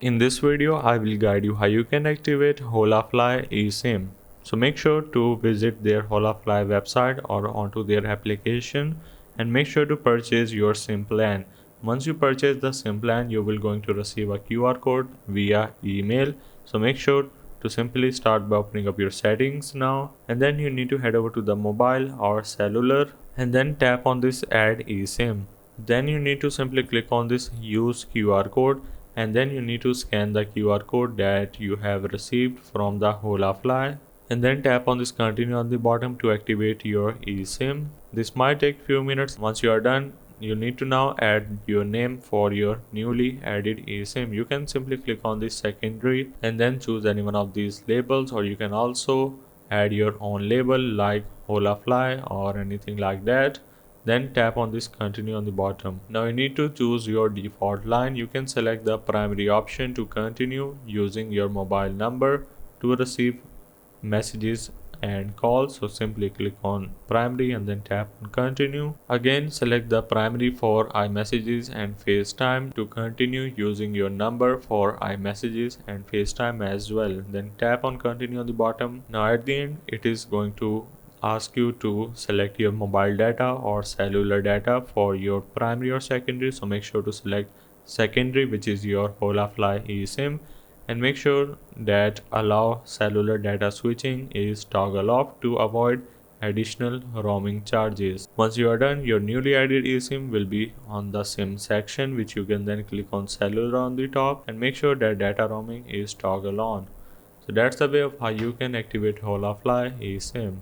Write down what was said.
In this video, I will guide you how you can activate Holafly eSIM. So make sure to visit their Holafly website or onto their application and make sure to purchase your SIM plan. Once you purchase the SIM plan, you will going to receive a QR code via email. So make sure to simply start by opening up your settings now, and then you need to head over to the mobile or cellular and then tap on this add eSIM. Then you need to simply click on this use QR code, and then you need to scan the QR code that you have received from the Holafly, and then tap on this continue on the bottom to activate your eSIM. This might take few minutes. Once you are done, you need to now add your name for your newly added eSIM. You can simply click on this secondary and then choose any one of these labels, or you can also add your own label like Holafly or anything like that. Then tap on this continue on the bottom. Now you need to choose your default line. You can select the primary option to continue using your mobile number to receive messages and calls. So simply click on primary and then tap on continue. Again, select the primary for iMessages and FaceTime to continue using your number for iMessages and FaceTime as well. Then tap on continue on the bottom. Now at the end, it is going to ask you to select your mobile data or cellular data for your primary or secondary. So make sure to select secondary, which is your Holafly eSIM, and make sure that allow cellular data switching is toggle off to avoid additional roaming charges. Once you are done, your newly added eSIM will be on the SIM section, which you can then click on cellular on the top and make sure that data roaming is toggle on. So that's the way of how you can activate Holafly eSIM.